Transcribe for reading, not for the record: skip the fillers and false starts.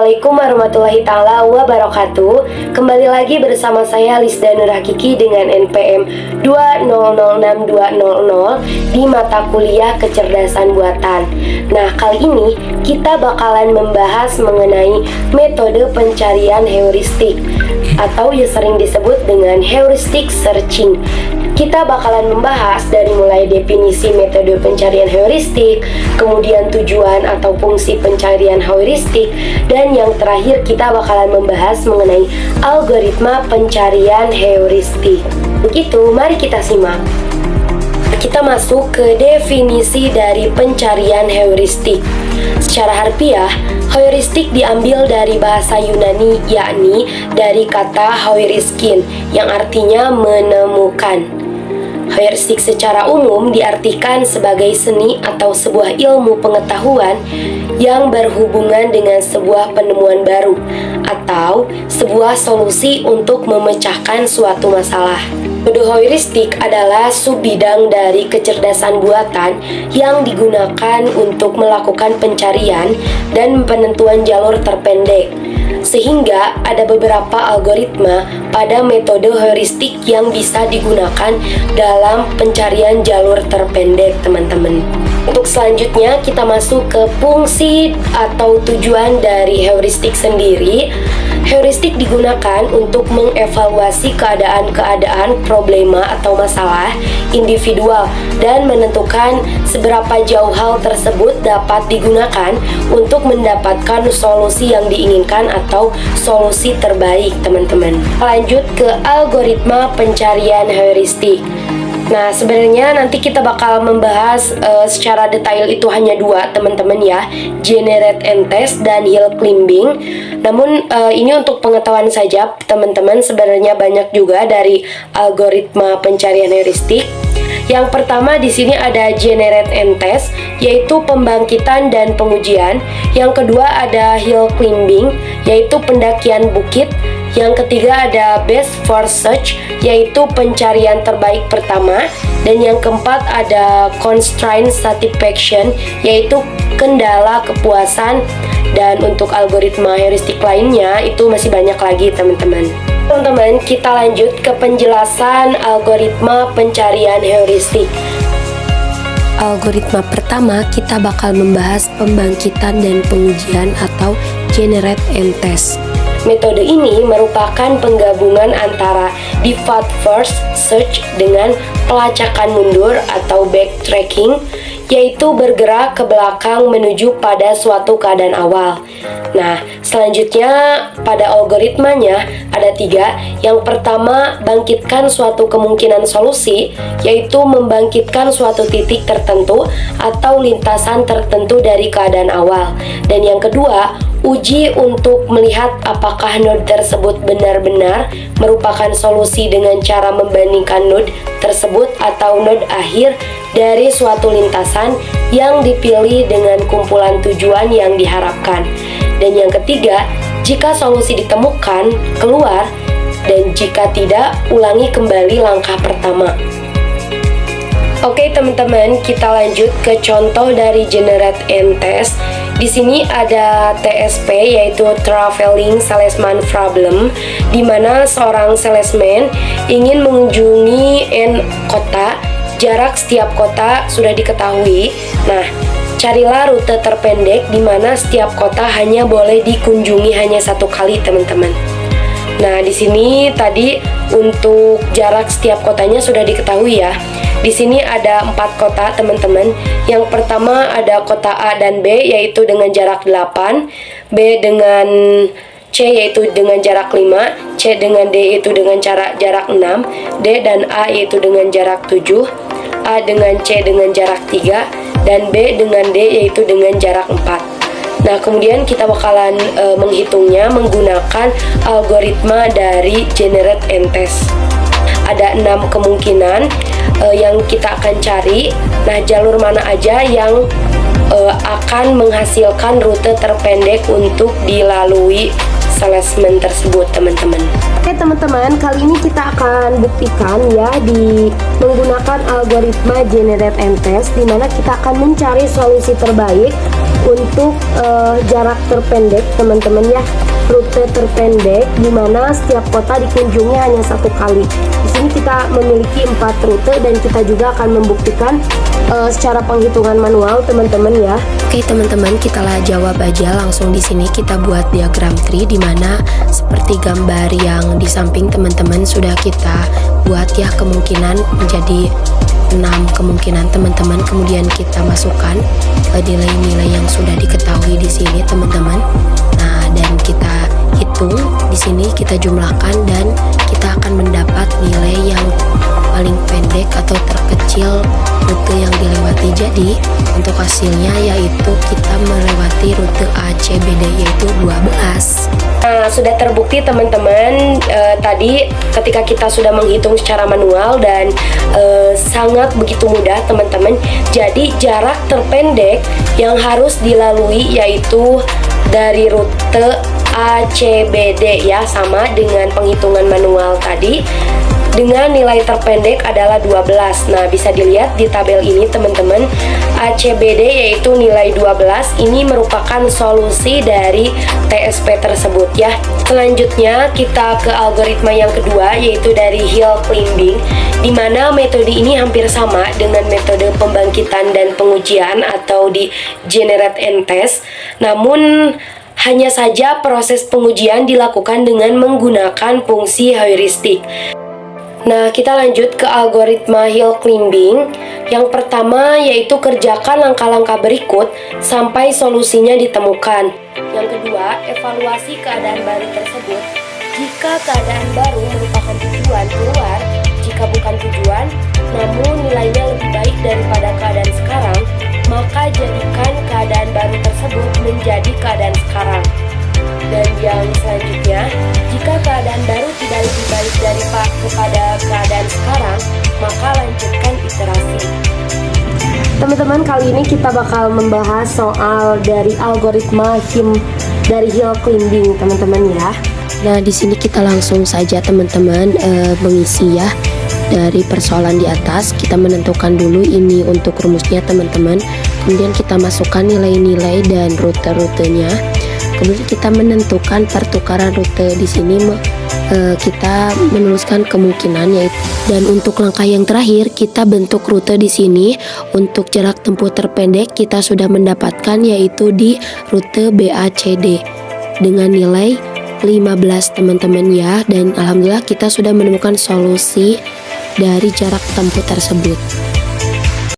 Assalamualaikum warahmatullahi ta'ala wabarakatuh. Kembali lagi bersama saya Lisda Nur Hakiki dengan NPM 2006200 di mata kuliah kecerdasan buatan. Nah, kali ini kita bakalan membahas mengenai metode pencarian heuristik atau yang sering disebut dengan heuristic searching. Kita bakalan membahas dari mulai definisi metode pencarian heuristik, kemudian tujuan atau fungsi pencarian heuristik, dan yang terakhir kita bakalan membahas mengenai algoritma pencarian heuristik. Begitu, mari kita simak. Kita masuk ke definisi dari pencarian heuristik. Secara harfiah, heuristik diambil dari bahasa Yunani, yakni dari kata heuriskin yang artinya menemukan. Heuristik secara umum diartikan sebagai seni atau sebuah ilmu pengetahuan yang berhubungan dengan sebuah penemuan baru atau sebuah solusi untuk memecahkan suatu masalah. Metode heuristik adalah subbidang dari kecerdasan buatan yang digunakan untuk melakukan pencarian dan penentuan jalur terpendek. Sehingga ada beberapa algoritma pada metode heuristik yang bisa digunakan dalam pencarian jalur terpendek, teman-teman. Untuk selanjutnya kita masuk ke fungsi atau tujuan dari heuristik sendiri. Heuristik digunakan untuk mengevaluasi keadaan-keadaan problema atau masalah individual dan menentukan seberapa jauh hal tersebut dapat digunakan untuk mendapatkan solusi yang diinginkan atau solusi terbaik, teman-teman. Lanjut ke algoritma pencarian heuristik. Nah, sebenarnya nanti kita bakal membahas secara detail itu hanya dua, teman-teman ya, generate and test dan hill climbing. Namun ini untuk pengetahuan saja, teman-teman. Sebenarnya banyak juga dari algoritma pencarian heuristik. Yang pertama di sini ada generate and test, yaitu pembangkitan dan pengujian. Yang kedua ada hill climbing, yaitu pendakian bukit. Yang ketiga ada best first search, yaitu pencarian terbaik pertama. Dan yang keempat ada constraint satisfaction, yaitu kendala kepuasan. Dan untuk algoritma heuristik lainnya itu masih banyak lagi, teman-teman. Teman-teman, kita lanjut ke penjelasan algoritma pencarian heuristik. Algoritma pertama, kita bakal membahas pembangkitan dan pengujian atau generate and test. Metode ini merupakan penggabungan antara default first search dengan pelacakan mundur atau backtracking, yaitu bergerak ke belakang menuju pada suatu keadaan awal. Nah, selanjutnya pada algoritmanya ada 3. Yang pertama, bangkitkan suatu kemungkinan solusi, yaitu membangkitkan suatu titik tertentu atau lintasan tertentu dari keadaan awal. Dan yang kedua, uji untuk melihat apakah node tersebut benar-benar merupakan solusi dengan cara membandingkan node tersebut atau node akhir dari suatu lintasan yang dipilih dengan kumpulan tujuan yang diharapkan. Dan yang ketiga, jika solusi ditemukan, keluar, dan jika tidak, ulangi kembali langkah pertama. Oke, teman-teman, kita lanjut ke contoh dari generate and test. Di sini ada TSP, yaitu Traveling Salesman Problem, di mana seorang salesman ingin mengunjungi N kota. Jarak setiap kota sudah diketahui. Nah, carilah rute terpendek di mana setiap kota hanya boleh dikunjungi hanya satu kali, teman-teman. Nah, di sini tadi untuk jarak setiap kotanya sudah diketahui ya. Di sini ada 4 kota, teman-teman. Yang pertama ada kota A dan B, yaitu dengan jarak 8, B dengan C yaitu dengan jarak 5, C dengan D yaitu dengan jarak 6, D dan A yaitu dengan jarak 7, A dengan C dengan jarak 3, dan B dengan D yaitu dengan jarak 4. Nah, kemudian kita bakalan menghitungnya menggunakan algoritma dari generate and test. Ada 6 kemungkinan yang kita akan cari. Nah, jalur mana aja yang akan menghasilkan rute terpendek untuk dilalui salesman tersebut, teman-teman. Oke, teman-teman, kali ini kita akan buktikan ya di menggunakan algoritma generate and test, di mana kita akan mencari solusi terbaik untuk jarak terpendek teman-teman ya, rute terpendek di mana setiap kota dikunjungi hanya satu kali. Di sini kita memiliki 4 rute dan kita juga akan membuktikan secara penghitungan manual teman-teman ya. Oke teman-teman, kita lah jawab aja langsung. Di sini kita buat diagram tree di mana seperti gambar yang di samping teman-teman sudah kita buat ya, kemungkinan menjadi 6 kemungkinan teman-teman. Kemudian kita masukkan nilai-nilai yang sudah diketahui di sini teman-teman. Nah, dan kita hitung di sini, kita jumlahkan dan kita akan mendapat nilai yang paling pendek atau terkecil rute yang dilewati. Jadi untuk hasilnya yaitu kita melewati rute ACBD yaitu 12. Nah, sudah terbukti teman-teman, tadi ketika kita sudah menghitung secara manual dan sangat begitu mudah teman-teman. Jadi jarak terpendek yang harus dilalui yaitu dari rute ACBD ya, sama dengan penghitungan manual tadi, dengan nilai terpendek adalah 12. Nah, bisa dilihat di tabel ini teman-teman, ACBD yaitu nilai 12 ini merupakan solusi dari TSP tersebut ya. Selanjutnya kita ke algoritma yang kedua yaitu dari hill climbing, di mana metode ini hampir sama dengan metode pembangkitan dan pengujian atau di generate and test. Namun hanya saja proses pengujian dilakukan dengan menggunakan fungsi heuristik. Nah, kita lanjut ke algoritma hill climbing. Yang pertama yaitu kerjakan langkah-langkah berikut sampai solusinya ditemukan. Yang kedua, evaluasi keadaan baru tersebut. Jika keadaan baru merupakan tujuan keluar, jika bukan tujuan, namun nilainya lebih baik daripada keadaan sekarang, maka jadikan keadaan baru tersebut menjadi keadaan sekarang. Dan yang selanjutnya, jika keadaan baru tidak lebih baik daripada keadaan sekarang, maka lanjutkan iterasi. Teman-teman, kali ini kita bakal membahas soal dari algoritma dari hill climbing teman-teman ya. Nah, di sini kita langsung saja teman-teman mengisi ya. Dari persoalan di atas kita menentukan dulu ini untuk rumusnya teman-teman. Kemudian kita masukkan nilai-nilai dan rute-rutenya. Kemudian kita menentukan pertukaran rute. Di sini kita menuliskan kemungkinan yaitu, dan untuk langkah yang terakhir kita bentuk rute di sini. Untuk jarak tempuh terpendek kita sudah mendapatkan yaitu di rute BACD dengan nilai 15 teman-teman ya. Dan alhamdulillah kita sudah menemukan solusi dari jarak tempuh tersebut.